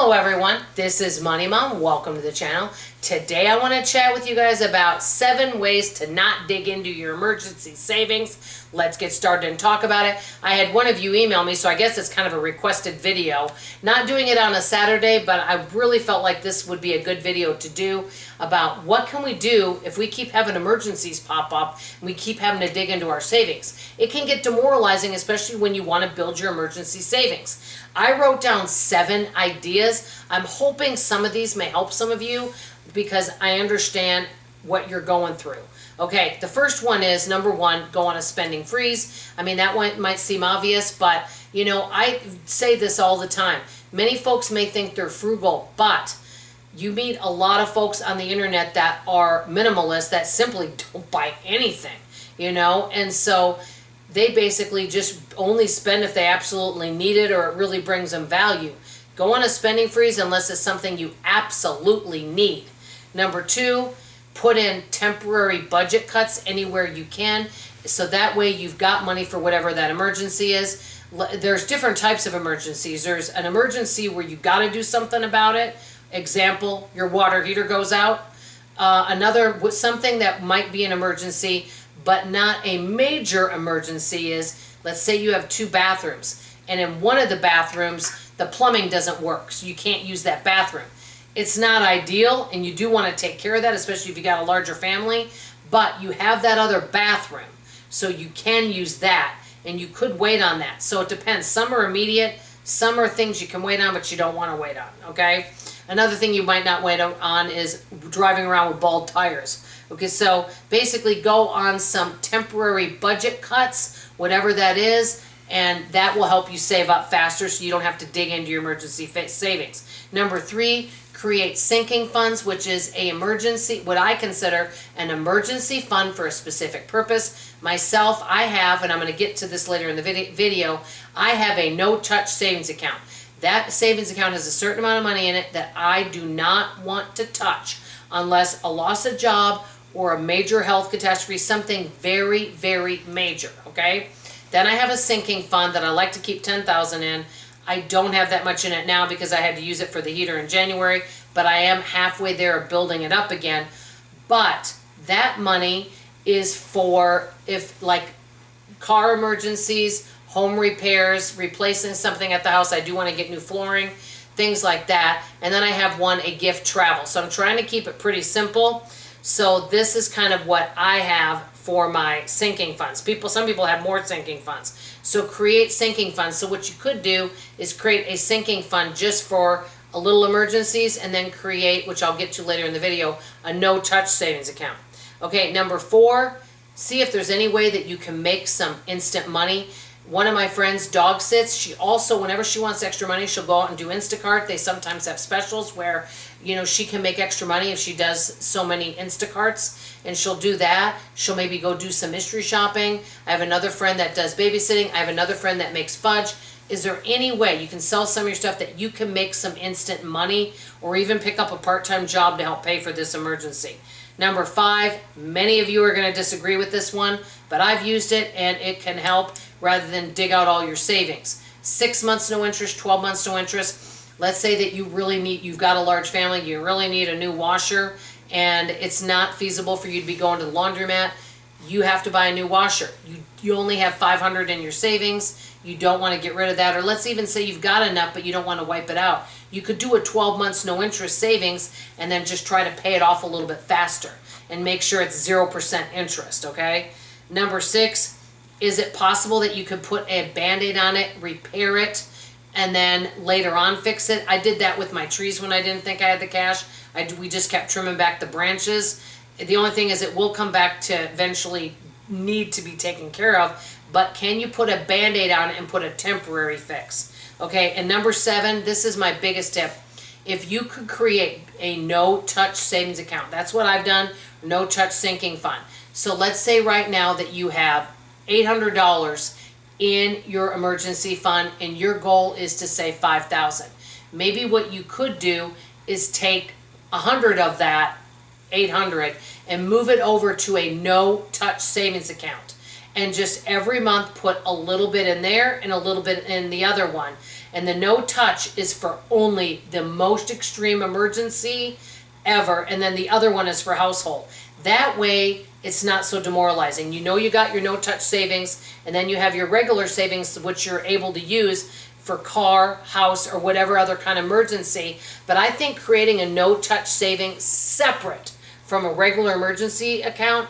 Hello everyone, this is Money Mom. Welcome to the channel. Today I want to chat with you guys about 7 ways to not dig into your emergency savings. Let's get started and talk about it. I had one of you email me, so I guess it's kind of a requested video. Not doing it on a Saturday, but I really felt like this would be a good video to do about what can we do if we keep having emergencies pop up and we keep having to dig into our savings. It can get demoralizing, especially when you want to build your emergency savings. I wrote down 7 ideas. I'm hoping some of these may help some of you because I understand what you're going through. Okay, the first one is, number 1, go on a spending freeze. I mean, that one might seem obvious, but you know, I say this all the time. Many folks may think they're frugal, but you meet a lot of folks on the internet that are minimalists that simply don't buy anything, you know, and so they basically just only spend if they absolutely need it or it really brings them value. Go on a spending freeze unless it's something you absolutely need. Number 2, put in temporary budget cuts anywhere you can, so that way you've got money for whatever that emergency is. There's different types of emergencies. There's an emergency where you got to do something about it. Example, your water heater goes out. Something that might be an emergency but not a major emergency is, let's say you have 2 bathrooms and in one of the bathrooms the plumbing doesn't work, so you can't use that bathroom. It's not ideal and you do want to take care of that, especially if you got a larger family, but you have that other bathroom, so you can use that and you could wait on that. So it depends. Some are immediate, some are things you can wait on but you don't want to wait on, okay? Another thing you might not wait on is driving around with bald tires. Okay, so basically go on some temporary budget cuts, whatever that is, and that will help you save up faster so you don't have to dig into your emergency savings. Number 3, create sinking funds, which is what I consider an emergency fund for a specific purpose. Myself, I have, and I'm going to get to this later in the video, I have a no-touch savings account. That savings account has a certain amount of money in it that I do not want to touch unless a loss of job or a major health catastrophe, something very, very major, okay? Then I have a sinking fund that I like to keep $10,000 in. I don't have that much in it now because I had to use it for the heater in January, but I am halfway there of building it up again. But that money is for if like car emergencies, home repairs, replacing something at the house. I do want to get new flooring, things like that. And then I have a gift travel. So I'm trying to keep it pretty simple. So this is kind of what I have for my sinking funds. Some people have more sinking funds. So create sinking funds. So what you could do is create a sinking fund just for a little emergencies and then create, which I'll get to later in the video, a no-touch savings account. Okay, number 4, see if there's any way that you can make some instant money. One of my friends dog sits. She also, whenever she wants extra money, she'll go out and do Instacart. They sometimes have specials where, you know, she can make extra money if she does so many Instacarts, and she'll do that. She'll maybe go do some mystery shopping. I have another friend that does babysitting. I have another friend that makes fudge. Is there any way you can sell some of your stuff that you can make some instant money or even pick up a part-time job to help pay for this emergency? Number 5, many of you are going to disagree with this one, but I've used it and it can help rather than dig out all your savings. 6 months no interest, 12 months no interest. Let's say that you've got a large family, you really need a new washer, and it's not feasible for you to be going to the laundromat. You have to buy a new washer. You only have $500 in your savings. You don't want to get rid of that. Or let's even say you've got enough, but you don't want to wipe it out. You could do a 12 months no interest savings and then just try to pay it off a little bit faster and make sure it's 0% interest, okay? Number 6, is it possible that you could put a Band-Aid on it, repair it, and then later on fix it? I did that with my trees when I didn't think I had the cash. We just kept trimming back the branches. The only thing is it will come back to eventually need to be taken care of, but can you put a Band-Aid on it and put a temporary fix? Okay, and number 7, this is my biggest tip. If you could create a no-touch savings account, that's what I've done, no-touch sinking fund. So let's say right now that you have $800 in your emergency fund and your goal is to save $5,000. Maybe what you could do is take 100 of that 800 and move it over to a no-touch savings account and just every month put a little bit in there and a little bit in the other one. And the no touch is for only the most extreme emergency ever, and then the other one is for household. That way it's not so demoralizing. You know you got your no touch savings, and then you have your regular savings which you're able to use for car, house, or whatever other kind of emergency. But I think creating a no touch saving separate from a regular emergency account,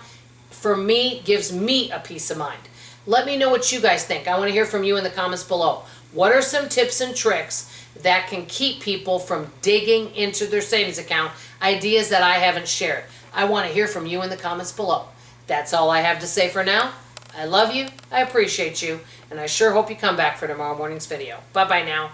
for me, gives me a peace of mind. Let me know what you guys think. I want to hear from you in the comments below. What are some tips and tricks that can keep people from digging into their savings account? Ideas that I haven't shared. I want to hear from you in the comments below. That's all I have to say for now. I love you, I appreciate you, and I sure hope you come back for tomorrow morning's video. Bye-bye now.